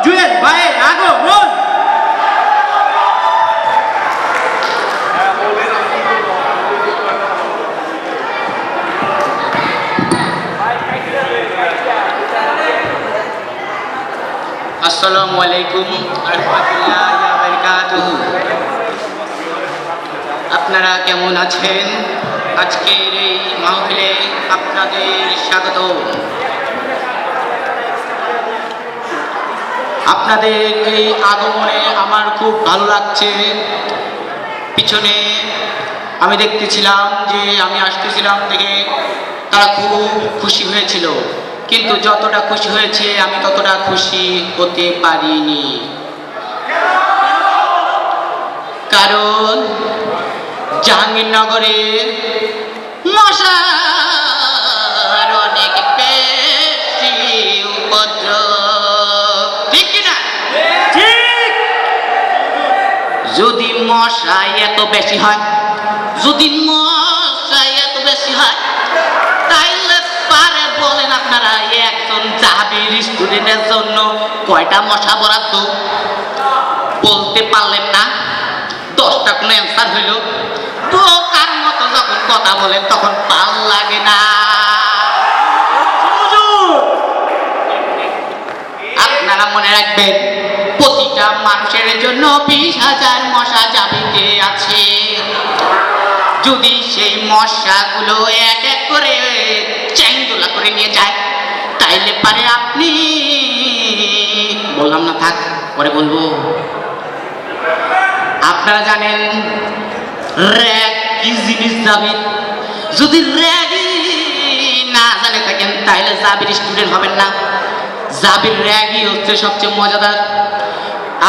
জুয়েল ভাইয়ের আগমন। আসসালামু আলাইকুম রাহমাতুল্লাহি ওয়া বারাকাতুহু। আপনারা কেমন আছেন? আজকের এই মাহফিলে আপনাদের স্বাগত। আপনাদের এই আগমনে আমার খুব ভালো লাগছে। পিছনে আমি দেখতেছিলাম যে আমি আসতেছিলাম দেখে তারা খুব খুশি হয়েছিল, কিন্তু যতটা খুশি হয়েছে আমি ততটা খুশি হতে পারিনি। কারণ জাহাঙ্গীরনগরে মশার অনেক বেশি উপদ্রব, ঠিক কিনা? ঠিক। যদি মশাই এত বেশি হয়, যদি মশাই এত বেশি হয়, তাইলে পারে বলেন আপনারা একজন জাবির স্টুডেন্টের জন্য কয়টা মশা বরাদ্দ? বলতে পারলেন না। 10টা কোনো অ্যান্সার হইল। বোকার মতো যখন কথা বলেন তখন ভাল লাগে না। আপনারা মনে রাখবেন, প্রতিটা মানুষের জন্য 20,000 মশা জাবিতে আছে। যদি সেই মশাগুলো এক এক করে চ্যাংদোলা করে নিয়ে যায়, তাইলে পারে আপনি, বললাম না, থাক পরে বলবো। আপনারা জানেন র্যাগ কি জিনিস জাবির? যদি র্যাগই না জানে থাকেন তাহলে জাবির স্টুডেন্ট হবেন না। জাবির র্যাগই হচ্ছে সবচেয়ে মজাদার।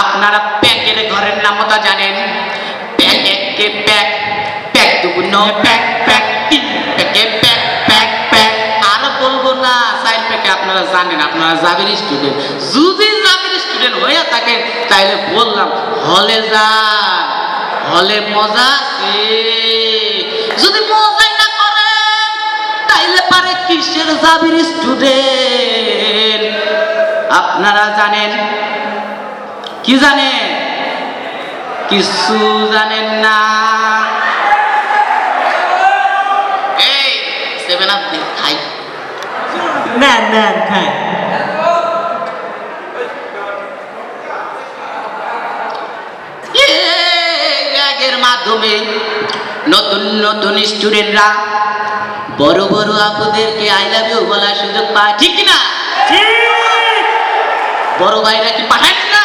আপনারা প্যাকের ঘরের নামটা জানেন? প্যাক একে প্যাক, প্যাক দুগুণ প্যাক, প্যাক তিন প্যাকে প্যাক, প্যাক প্যাক আর বলবো না, সাইড প্যাকে আপনারা জানেন, আপনারা জাবির স্টুডেন্ট। যদি জাবির স্টুডেন্ট হয়ে থাকেন তাইলে বললাম হলে যান, হলে মজা আছে। যদি মজাই না করেন তাইলে পারে কিসের জাবির স্টুডেন্ট? আপনারা জানেন কি? জানেন? কিছু জানেন না। এই 7 আপ দে, খাই। নেন নেন খাই। এর মাধ্যমে নতুন নতুন স্টুডেন্টরা বড় বড় আপুদেরকে আই লাভ ইউ বলার সুযোগ পায়, ঠিক কিনা? ঠিক। বড় ভাইরা কি পাঠাইছে না?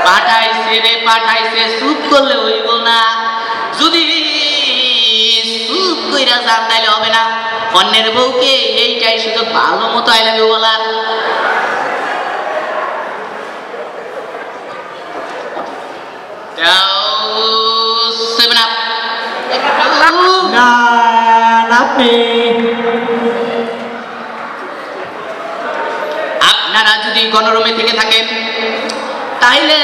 পাঠাইছে রে, পাঠাইছে। চুপ করলে হইব না। যদি চুপ কইরা যান তাইলে হবে না। অন্যের বউকে এইটাই শুধু ভালো মতো আই লাভ ইউ বলার। Seven up. না আপনি। আপনারা যদি গণরুমে থেকে থাকেন তাইলে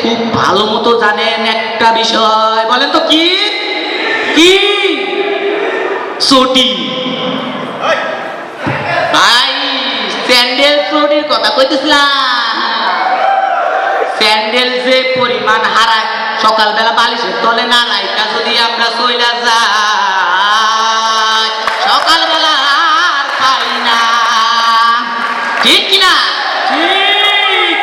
খুব ভালো মতো জানেন একটা বিষয়। বলেন তো কি? কি? চটি। ভাই স্যান্ডেল চটির কথা কইতেছিলাম। স্যান্ডেল যে পরিমাণ হারায়, সকালবেলা বালিশের তলে না রাইখা যদি আমরা চইলা যাই, সকালবেলা আর পাই না, ঠিক কিনা? ঠিক।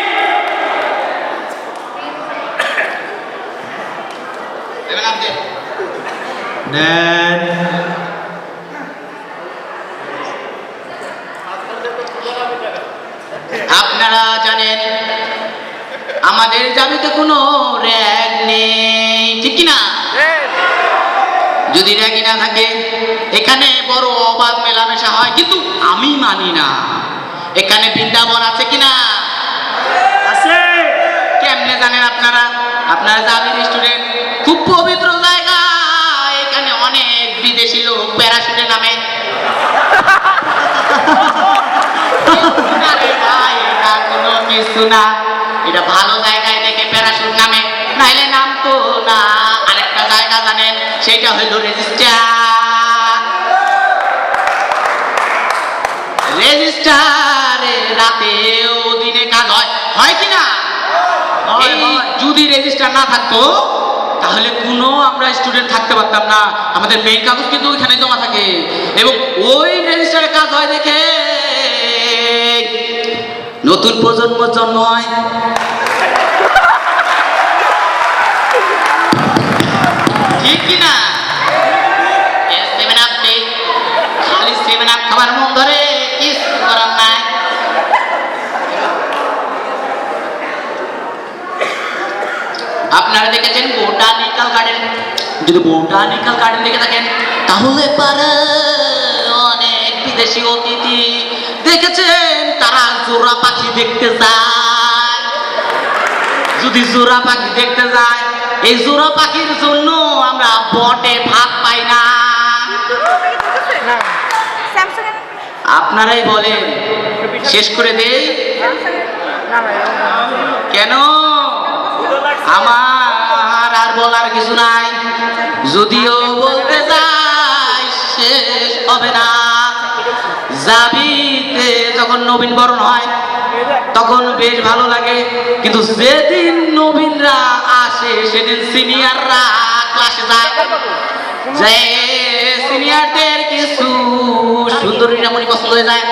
নেন। আপনারা জানেন আমাদের জাবিতে কোনো র্যাগ নেই, ঠিক কিনা? যদি র্যাগই না থাকে এখানে বড় অবাধ মেলামেশা হয়, কিন্তু আমি মানি না। এখানে বৃন্দাবন আছে কিনা? আছে। কেমনে জানেন আপনারা? আপনারা জাবির স্টুডেন্ট। খুব পবিত্র জায়গা। এখানে অনেক বিদেশি লোক প্যারাশুটে নামে। ভাই এটা কোনো কিছু না, এটা ভালো জায়গায় দেখে প্যারাশুট নামে, নাইলে নাম তো না। আরেকটা জায়গা জানেন? সেটা হইল রেজিস্টার। রেজিস্টারে রাতেও দিনে কাজ হয়, হয় রেজিস্টার না থাকতো তাহলে কোনো আমরা স্টুডেন্ট থাকতে পারতাম না। আমাদের মেইন কাগজ কিন্তু ওইখানে জমা থাকে এবং ওই রেজিস্টারে কাজ হয় দেখে নতুন প্রজন্ম জন্ম হয়। ঠিক কিনা? সেভেন আপ নেই, খালি সেভেন আপ খাবার মন ধরে, কিছু করার নাই। আপনারা দেখেছেন বোটানিক্যাল গার্ডেন? যদি বোটানিক্যাল গার্ডেন দেখে থাকেন তাহলে পারে অনেক বিদেশি অতিথি দেখেছেন তারা জোড়া পাখি দেখতে যায়। যদি জোড়া পাখি দেখতে যায়, এই জোড়া পাখির জন্য আমরা বটে ভাত পাই না। আপনারাই বলেন, শেষ করে দেই কেন? আমার আর বলার কিছু নাই, যদিও বলতে যাই শেষ হবে না। জাবিতে যখন নবীন বরণ হয় তখন বেশ ভালো লাগে, কিন্তু যেদিন নবীনরা আসে সেদিন সিনিয়ররা ক্লাসে যায়, যে সিনিয়রদের কিছু সুন্দরীরা মনে পছন্দ হয়ে যায়।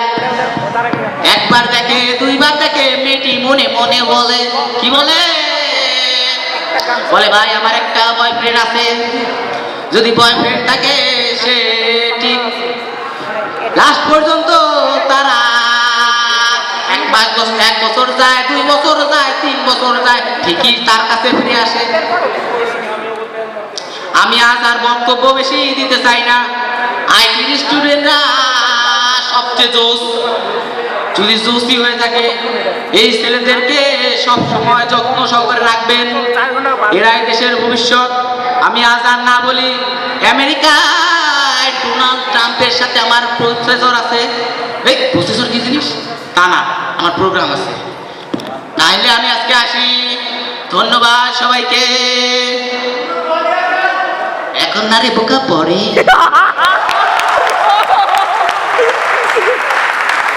একবার দেখে, দুইবার দেখে, মেয়েটি মনে মনে বলে, কি বলে? বলে ভাই আমার একটা বয়ফ্রেন্ড আছে। যদি বয়ফ্রেন্ড থাকে সে ঠিক লাস্ট পর্যন্ত তারা এক বছর যায়, 2 বছর যায়, 3 বছর যায়, ঠিকই তার কাছে ফিরে আসে। আমি আজ আর বক্তব্য বেশি দিতে চাই না। আইটির স্টুডেন্টরা সবচেয়ে জোশ। যদি জোশই হয়ে থাকে, এই ছেলেদেরকে সব সময় যত্ন সহকারে রাখবেন, এরাই দেশের ভবিষ্যৎ। আমি আজ আর না বলি, আমেরিকায় ডোনাল্ড ট্রাম্পের সাথে আমার প্রফেসর আছে। এই প্রফেসর কি জিনিস তা না, আমার প্রোগ্রাম আছে। তাহলে আমি আজকে আসি, ধন্যবাদ সবাইকে। এখন না রে বোকা পরে